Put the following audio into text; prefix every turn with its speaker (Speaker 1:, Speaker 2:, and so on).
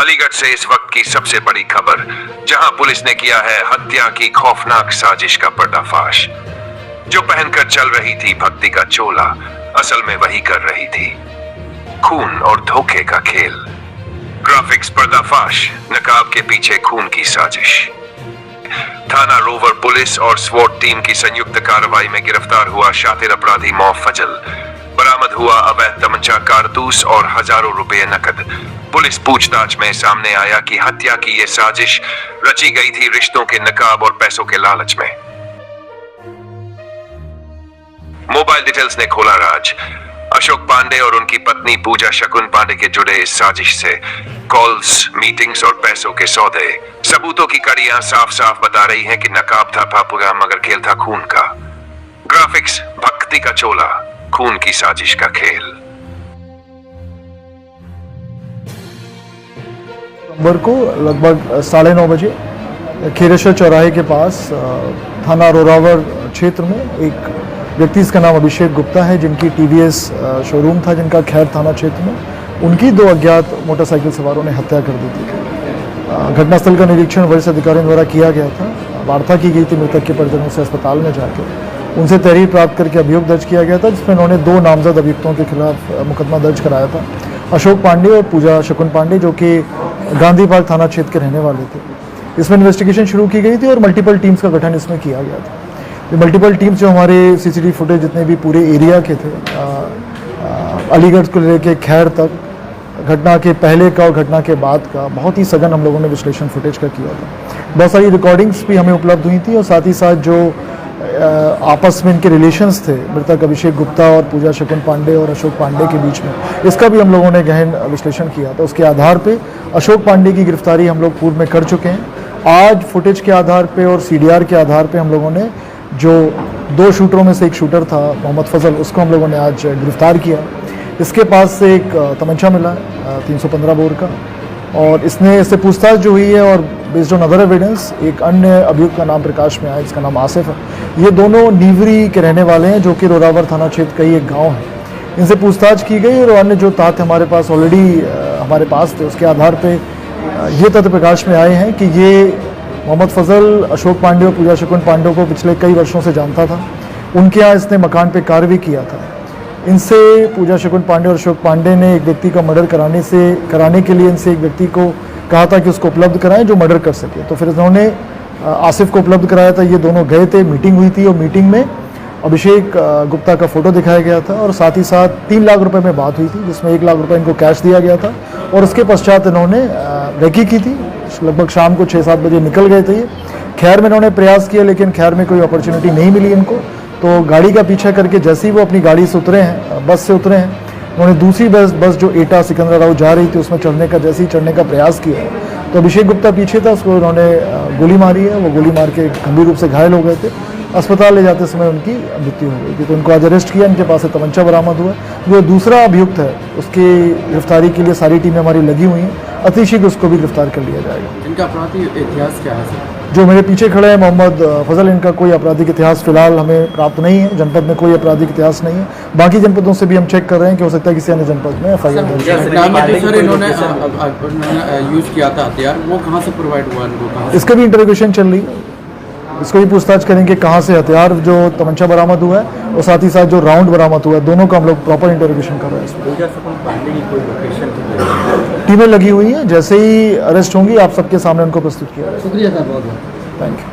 Speaker 1: अलीगढ़ से इस वक्त की सबसे बड़ी खबर, जहां पुलिस ने किया है हत्या की खौफनाक साजिश का पर्दाफाश। जो पहनकर चल रही थी भक्ति का चोला, असल में वही कर रही थी खून और धोखे का खेल। ग्राफिक्स पर्दाफाश, नकाब के पीछे खून की साजिश। थाना रोवर पुलिस और स्वॉट टीम की संयुक्त कार्रवाई में गिरफ्तार हुआ शातिर अपराधी मौफ फजल। बरामद हुआ अवैध तमंचा, कारतूस और हजारों रुपए नकद। पुलिस पूछताछ में सामने आया कि हत्या की यह साजिश रची गई थी रिश्तों के नकाब और पैसों के लालच में। मोबाइल डिटेल्स ने खोला राज। अशोक पांडे और उनकी पत्नी पूजा शकुन पांडे के जुड़े इस साजिश से कॉल्स, मीटिंग्स और पैसों के सौदे। सबूतों की कड़ियां साफ साफ बता रही हैं कि नकाब था फापुगा, मगर खेल था खून का। ग्राफिक्स, भक्ति का चोला, खून की साजिश का खेल।
Speaker 2: नवंबर को लगभग 9:30 बजे खेरेश्वर चौराहे के पास थाना रोरावर क्षेत्र में एक व्यक्ति, इसका नाम अभिषेक गुप्ता है, जिनकी टीवीएस शोरूम था, जिनका खैर थाना क्षेत्र में उनकी 2 अज्ञात मोटरसाइकिल सवारों ने हत्या कर दी थी। घटनास्थल का निरीक्षण वरिष्ठ अधिकारियों द्वारा किया गया था। वार्ता की गई थी मृतक के परिजनों से अस्पताल में जाकर। उनसे तहरीर प्राप्त करके अभियोग दर्ज किया गया था, जिसमें उन्होंने 2 नामजद अभियुक्तों के खिलाफ मुकदमा दर्ज कराया था, अशोक पांडे और पूजा शकुन पांडे, जो कि गांधी बाग थाना क्षेत्र के रहने वाले थे। इसमें इन्वेस्टिगेशन शुरू की गई थी और मल्टीपल टीम्स का गठन इसमें किया गया था। ये मल्टीपल टीम्स जो हमारे सीसीटीवी फुटेज जितने भी पूरे एरिया के थे, अलीगढ़ को लेके खैर तक, घटना के पहले का और घटना के बाद का बहुत ही सघन हम लोगों ने विश्लेषण फुटेज का किया था। बहुत सारी रिकॉर्डिंग्स भी हमें उपलब्ध हुई थी और साथ ही साथ जो आपस में इनके रिलेशंस थे मृतक अभिषेक गुप्ता और पूजा शकुन पांडे और अशोक पांडे के बीच में, इसका भी हम लोगों ने गहन विश्लेषण किया था। उसके आधार पे अशोक पांडे की गिरफ्तारी हम लोग पूर्व में कर चुके हैं। आज फुटेज के आधार पे और सीडीआर के आधार पे हम लोगों ने जो 2 शूटरों में से एक शूटर था मोहम्मद फजल, उसको हम लोगों ने आज गिरफ्तार किया। इसके पास से एक तमंचा मिला 315 बोर का, और इससे पूछताछ जो हुई है और बेस्ड ऑन अदर एविडेंस एक अन्य अभियुक्त का नाम प्रकाश में आया, जिसका नाम आसिफ है। ये दोनों नीवरी के रहने वाले हैं, जो कि रोरावर थाना क्षेत्र का ही एक गांव है। इनसे पूछताछ की गई और अन्य जो तथ्य हमारे पास ऑलरेडी हमारे पास थे, उसके आधार पे ये तथ्य प्रकाश में आए हैं कि ये मोहम्मद फजल अशोक पांडे और पूजा शकुन पांडे को पिछले कई वर्षों से जानता था। उनके यहाँ इसने मकान पे कार्य भी किया था। इनसे पूजा शकुन पांडे और अशोक पांडे ने एक व्यक्ति का मर्डर कराने के लिए इनसे एक व्यक्ति को कहा था कि उसको उपलब्ध कराएं जो मर्डर कर सके। तो फिर उन्होंने आसिफ को उपलब्ध कराया था। ये दोनों गए थे, मीटिंग हुई थी और मीटिंग में अभिषेक गुप्ता का फोटो दिखाया गया था और साथ ही साथ 3 लाख रुपए में बात हुई थी, जिसमें 1 लाख रुपए इनको कैश दिया गया था। और उसके पश्चात इन्होंने रेकी की थी। लगभग शाम को 6-7 बजे निकल गए थे ये। खैर में इन्होंने प्रयास किया, लेकिन खैर में कोई अपॉर्चुनिटी नहीं मिली इनको। तो गाड़ी का पीछा करके जैसे ही वो अपनी गाड़ी से उतरे हैं, बस से उतरे हैं, उन्होंने दूसरी बस जो एटा सिकंदराबाद जा रही थी उसमें चढ़ने का प्रयास किया। तो अभिषेक गुप्ता पीछे था, उसको उन्होंने गोली मारी है। वो गोली मार के गंभीर रूप से घायल हो गए थे। अस्पताल ले जाते समय उनकी मृत्यु हो गई थी। तो उनको आज अरेस्ट किया। इनके पास से तमंचा बरामद हुआ। जो दूसरा अभियुक्त है उसकी गिरफ्तारी के लिए सारी टीमें हमारी लगी हुई हैं। अति शीघ्र उसको भी गिरफ्तार कर लिया जाएगा।
Speaker 3: इनका आपराधिक इतिहास क्या है?
Speaker 2: जो मेरे पीछे खड़े हैं मोहम्मद फजल, इनका कोई आपराधिक इतिहास फिलहाल हमें प्राप्त नहीं है। जनपद में कोई आपराधिक इतिहास नहीं है। बाकी जनपदों से भी हम चेक कर रहे हैं कि हो सकता है किसी अन्य जनपद में FIR दर्ज हो।
Speaker 3: इन्होंने यूज किया था हथियार, वो कहाँ से प्रोवाइड हुआ इनको?
Speaker 2: इसका भी इंटरोगेशन चल रही है। इसको भी पूछताछ करेंगे कहाँ से हथियार जो तमंचा बरामद हुआ है और साथ ही साथ जो राउंड बरामद हुआ है, दोनों का हम लोग प्रॉपर इंटरोगेशन कर रहे हैं। टीमें लगी हुई हैं। जैसे ही अरेस्ट होंगी आप सबके सामने उनको प्रस्तुत किया जाएगा।
Speaker 3: शुक्रिया सर, बहुत बहुत
Speaker 2: थैंक यू।